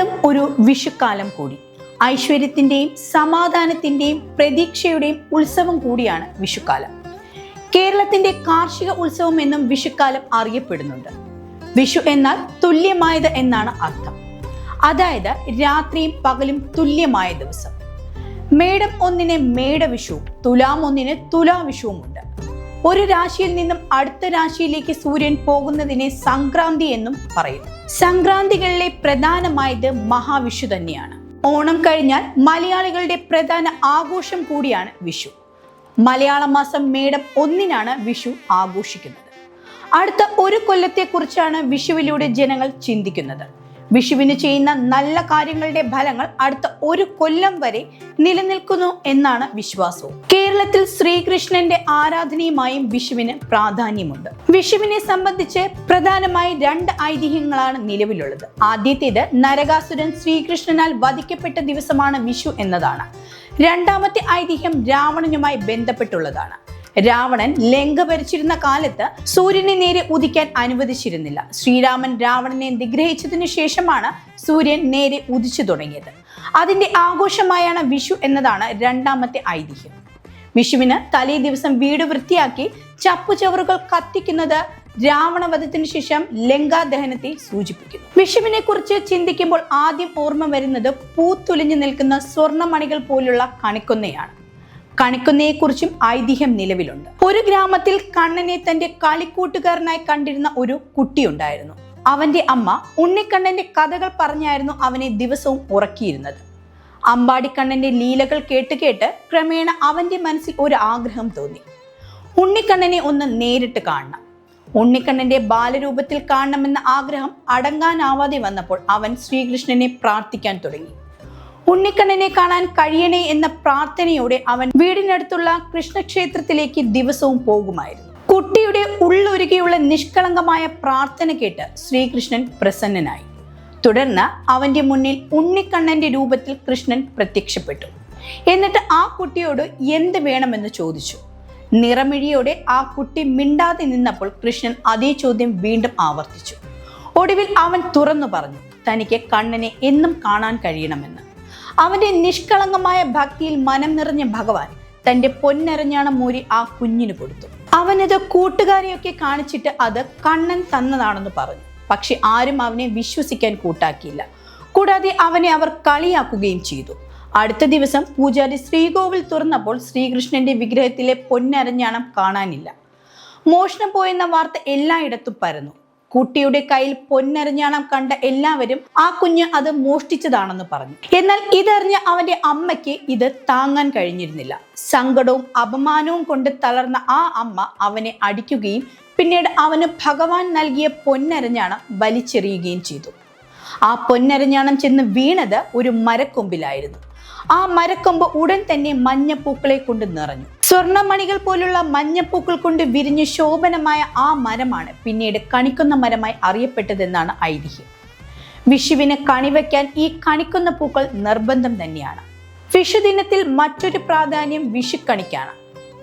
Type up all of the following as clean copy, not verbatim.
വീണ്ടും ഒരു വിഷുക്കാലം കൂടി. ഐശ്വര്യത്തിന്റെയും സമാധാനത്തിന്റെയും പ്രതീക്ഷയുടെയും ഉത്സവം കൂടിയാണ് വിഷുക്കാലം. കേരളത്തിന്റെ കാർഷിക ഉത്സവം എന്നും വിഷുക്കാലം അറിയപ്പെടുന്നുണ്ട്. വിഷു എന്നാൽ തുല്യമായത് എന്നാണ് അർത്ഥം. അതായത് രാത്രിയും പകലും തുല്യമായ ദിവസം. മേടം 1 മേടവിഷുവും തുലാം 1 തുലാവിഷുവുമുണ്ട്. ഒരു രാശിയിൽ നിന്നും അടുത്ത രാശിയിലേക്ക് സൂര്യൻ പോകുന്നതിനെ സംക്രാന്തി എന്നും പറയും. സംക്രാന്തികളിലെ പ്രധാനമായത് മഹാവിഷു തന്നെയാണ്. ഓണം കഴിഞ്ഞാൽ മലയാളികളുടെ പ്രധാന ആഘോഷം കൂടിയാണ് വിഷു. മലയാള മാസം മേടം 1 വിഷു ആഘോഷിക്കുന്നത്. അടുത്ത ഒരു കൊല്ലത്തെക്കുറിച്ചാണ് വിഷുവിലൂടെ ജനങ്ങൾ ചിന്തിക്കുന്നത്. വിഷുവിന് ചെയ്യുന്ന നല്ല കാര്യങ്ങളുടെ ഫലങ്ങൾ അടുത്ത ഒരു കൊല്ലം വരെ നിലനിൽക്കുന്നു എന്നാണ് വിശ്വാസവും. കേരളത്തിൽ ശ്രീകൃഷ്ണന്റെ ആരാധനയുമായും വിഷുവിന് പ്രാധാന്യമുണ്ട്. വിഷുവിനെ സംബന്ധിച്ച് പ്രധാനമായി 2 ഐതിഹ്യങ്ങളാണ് നിലവിലുള്ളത്. ആദ്യത്തേത് നരകാസുരൻ ശ്രീകൃഷ്ണനാൽ വധിക്കപ്പെട്ട ദിവസമാണ് വിഷു എന്നതാണ്. രണ്ടാമത്തെ ഐതിഹ്യം രാവണനുമായി ബന്ധപ്പെട്ടുള്ളതാണ്. രാവണൻ ലങ്ക ഭരിച്ചിരുന്ന കാലത്ത് സൂര്യനെ നേരെ ഉദിക്കാൻ അനുവദിച്ചിരുന്നില്ല. ശ്രീരാമൻ രാവണനെ നിഗ്രഹിച്ചതിനു ശേഷമാണ് സൂര്യൻ നേരെ ഉദിച്ചു തുടങ്ങിയത്. അതിന്റെ ആഘോഷമായാണ് വിഷു എന്നതാണ് രണ്ടാമത്തെ ഐതിഹ്യം. വിഷുവിന് തലേ ദിവസം വീട് വൃത്തിയാക്കി ചപ്പുചവറുകൾ കത്തിക്കുന്നത് രാവണവധത്തിനു ശേഷം ലങ്കാദഹനത്തെ സൂചിപ്പിക്കുന്നു. വിഷുവിനെ കുറിച്ച് ചിന്തിക്കുമ്പോൾ ആദ്യം ഓർമ്മ വരുന്നത് പൂത്തുലിഞ്ഞു നിൽക്കുന്ന സ്വർണ്ണമണികൾ പോലുള്ള കണിക്കൊന്നയാണ്. കണിക്കൊന്നയെക്കുറിച്ചും ഐതിഹ്യം നിലവിലുണ്ട്. ഒരു ഗ്രാമത്തിൽ കണ്ണനെ തന്റെ കളിക്കൂട്ടുകാരനായി കണ്ടിരുന്ന ഒരു കുട്ടിയുണ്ടായിരുന്നു. അവന്റെ അമ്മ ഉണ്ണിക്കണ്ണന്റെ കഥകൾ പറഞ്ഞായിരുന്നു അവനെ ദിവസവും ഉറക്കിയിരുന്നത്. അമ്പാടിക്കണ്ണന്റെ ലീലകൾ കേട്ട് ക്രമേണ അവന്റെ മനസ്സിൽ ഒരു ആഗ്രഹം തോന്നി. ഉണ്ണിക്കണ്ണനെ ഒന്ന് നേരിട്ട് കാണണം. ഉണ്ണിക്കണ്ണന്റെ ബാലരൂപത്തിൽ കാണണമെന്ന ആഗ്രഹം അടങ്ങാനാവാതെ വന്നപ്പോൾ അവൻ ശ്രീകൃഷ്ണനെ പ്രാർത്ഥിക്കാൻ തുടങ്ങി. ഉണ്ണിക്കണ്ണനെ കാണാൻ കഴിയണേ എന്ന പ്രാർത്ഥനയോടെ അവൻ വീടിനടുത്തുള്ള കൃഷ്ണക്ഷേത്രത്തിലേക്ക് ദിവസവും പോകുമായിരുന്നു. കുട്ടിയുടെ ഉള്ളൊരുകിയുള്ള നിഷ്കളങ്കമായ പ്രാർത്ഥന കേട്ട് ശ്രീകൃഷ്ണൻ പ്രസന്നനായി. തുടർന്ന് അവന്റെ മുന്നിൽ ഉണ്ണിക്കണ്ണന്റെ രൂപത്തിൽ കൃഷ്ണൻ പ്രത്യക്ഷപ്പെട്ടു. എന്നിട്ട് ആ കുട്ടിയോട് എന്ത് വേണമെന്ന് ചോദിച്ചു. നിറമിഴിയോടെ ആ കുട്ടി മിണ്ടാതെ നിന്നപ്പോൾ കൃഷ്ണൻ അതേ ചോദ്യം വീണ്ടും ആവർത്തിച്ചു. ഒടുവിൽ അവൻ തുറന്നു പറഞ്ഞു തനിക്ക് കണ്ണനെ എന്നും കാണാൻ കഴിയണമെന്ന്. അവന്റെ നിഷ്കളങ്കമായ ഭക്തിയിൽ മനം നിറഞ്ഞ ഭഗവാൻ തന്റെ പൊന്നരഞ്ഞാണം മൂരി ആ കുഞ്ഞിന് കൊടുത്തു. അവനത് കൂട്ടുകാരെയൊക്കെ കാണിച്ചിട്ട് അത് കണ്ണൻ തന്നതാണെന്ന് പറഞ്ഞു. പക്ഷെ ആരും അവനെ വിശ്വസിക്കാൻ കൂട്ടാക്കിയില്ല. കൂടാതെ അവനെ അവർ കളിയാക്കുകയും ചെയ്തു. അടുത്ത ദിവസം പൂജാരി ശ്രീകോവിൽ തുറന്നപ്പോൾ ശ്രീകൃഷ്ണന്റെ വിഗ്രഹത്തിലെ പൊന്നരഞ്ഞാണം കാണാനില്ല. മോഷണം പോയെന്ന വാർത്ത എല്ലായിടത്തും പരന്നു. കുട്ടിയുടെ കയ്യിൽ പൊന്നരഞ്ഞാണം കണ്ട എല്ലാവരും ആ കുഞ്ഞ് അത് മോഷ്ടിച്ചതാണെന്ന് പറഞ്ഞു. എന്നാൽ ഇതറിഞ്ഞ അവന്റെ അമ്മയ്ക്ക് ഇത് താങ്ങാൻ കഴിഞ്ഞിരുന്നില്ല. സങ്കടവും അപമാനവും കൊണ്ട് തളർന്ന ആ അമ്മ അവനെ അടിക്കുകയും പിന്നീട് അവന് ഭഗവാൻ നൽകിയ പൊന്നരഞ്ഞാണം വലിച്ചെറിയുകയും ചെയ്തു. ആ പൊന്നരഞ്ഞാണം ചെന്ന് വീണത് ഒരു മരക്കൊമ്പിലായിരുന്നു. ആ മരക്കൊമ്പ് ഉടൻ തന്നെ മഞ്ഞപ്പൂക്കളെ കൊണ്ട് നിറഞ്ഞു. സ്വർണ്ണമണികൾ പോലുള്ള മഞ്ഞപ്പൂക്കൾ കൊണ്ട് വിരിഞ്ഞ് ശോഭനമായ ആ മരമാണ് പിന്നീട് കണിക്കൊന്ന മരമായി അറിയപ്പെട്ടതെന്നാണ് ഐതിഹ്യം. വിഷുവിന് കണിവയ്ക്കാൻ ഈ കണിക്കൊന്ന പൂക്കൾ നിർബന്ധം തന്നെയാണ്. വിഷുദിനത്തിൽ മറ്റൊരു പ്രാധാന്യം വിഷുക്കണിക്കാണ്.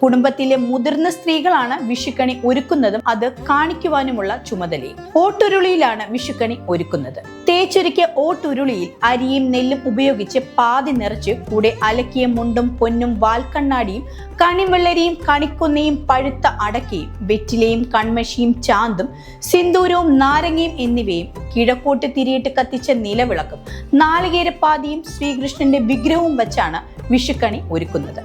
കുടുംബത്തിലെ മുതിർന്ന സ്ത്രീകളാണ് വിഷുക്കണി ഒരുക്കുന്നതും അത് കാണിക്കുവാനുമുള്ള ചുമതലയും. ഓട്ടുരുളിയിലാണ് വിഷുക്കണി ഒരുക്കുന്നത്. തേച്ചൊരുക്കിയ ഓട്ടുരുളിയിൽ അരിയും നെല്ലും ഉപയോഗിച്ച് പാതി നിറച്ച് കൂടെ അലക്കിയ മുണ്ടും പൊന്നും വാൽക്കണ്ണാടിയും കണിവെള്ളരിയും കണിക്കൊന്നയും പഴുത്ത അടക്കയും വെറ്റിലയും കൺമഷിയും ചാന്തും സിന്ദൂരവും നാരങ്ങയും എന്നിവയും കിഴക്കോട്ട് തിരിയിട്ട് കത്തിച്ച നിലവിളക്കും നാളികേരപ്പാതിയും ശ്രീകൃഷ്ണന്റെ വിഗ്രഹവും വച്ചാണ് വിഷുക്കണി ഒരുക്കുന്നത്.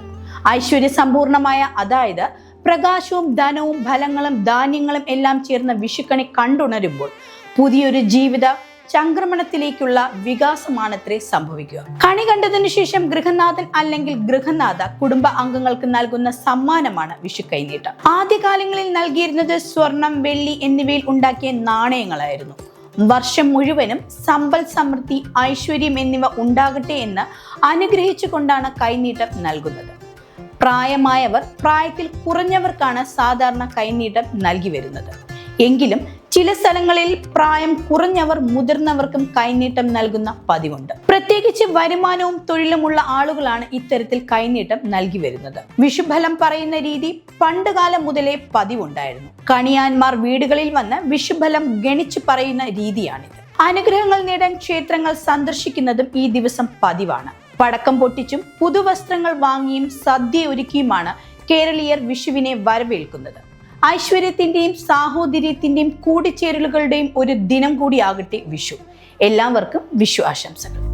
ഐശ്വര്യസമ്പൂർണമായ, അതായത് പ്രകാശവും ധനവും ഫലങ്ങളും ധാന്യങ്ങളും എല്ലാം ചേർന്ന വിഷുക്കണി കണ്ടുണരുമ്പോൾ പുതിയൊരു ജീവിത ചംക്രമണത്തിലേക്കുള്ള വികാസമാണത്രേ സംഭവിക്കുക. കണി കണ്ടതിനു ശേഷം ഗൃഹനാഥൻ അല്ലെങ്കിൽ ഗൃഹനാഥ കുടുംബ അംഗങ്ങൾക്ക് നൽകുന്ന സമ്മാനമാണ് വിഷു കൈനീട്ടം. ആദ്യകാലങ്ങളിൽ നൽകിയിരുന്നത് സ്വർണം, വെള്ളി എന്നിവയിൽ ഉണ്ടാക്കിയ നാണയങ്ങളായിരുന്നു. വർഷം മുഴുവനും സമ്പൽ സമൃദ്ധി, ഐശ്വര്യം എന്നിവ ഉണ്ടാകട്ടെ എന്ന് അനുഗ്രഹിച്ചുകൊണ്ടാണ് കൈനീട്ടം നൽകുന്നത്. പ്രായമായവർ, പ്രായത്തിൽ കുറഞ്ഞവർക്കാണ് സാധാരണ കൈനീട്ടം നൽകി വരുന്നത്. എങ്കിലും ചില സ്ഥലങ്ങളിൽ പ്രായം കുറഞ്ഞവർ മുതിർന്നവർക്കും കൈനീട്ടം നൽകുന്ന പതിവുണ്ട്. പ്രത്യേകിച്ച് വരുമാനവും തൊഴിലുമുള്ള ആളുകളാണ് ഇത്തരത്തിൽ കൈനീട്ടം നൽകി വരുന്നത്. വിഷുഫലം പറയുന്ന രീതി പണ്ടുകാലം മുതലേ പതിവുണ്ടായിരുന്നു. കണിയാന്മാർ വീടുകളിൽ വന്ന് വിഷുഫലം ഗണിച്ചു പറയുന്ന രീതിയാണിത്. അനുഗ്രഹങ്ങൾ നേടാൻ ക്ഷേത്രങ്ങൾ സന്ദർശിക്കുന്നതും ഈ ദിവസം പതിവാണ്. പടക്കം പൊട്ടിച്ചും പുതുവസ്ത്രങ്ങൾ വാങ്ങിയും സദ്യ ഒരുക്കിയുമാണ് കേരളീയർ വിഷുവിനെ വരവേൽക്കുന്നത്. ഐശ്വര്യത്തിന്റെയും സാഹോദര്യത്തിന്റെയും കൂടിച്ചേരലുകളുടെയും ഒരു ദിനം കൂടിയാകട്ടെ വിഷു. എല്ലാവർക്കും വിഷു ആശംസകൾ.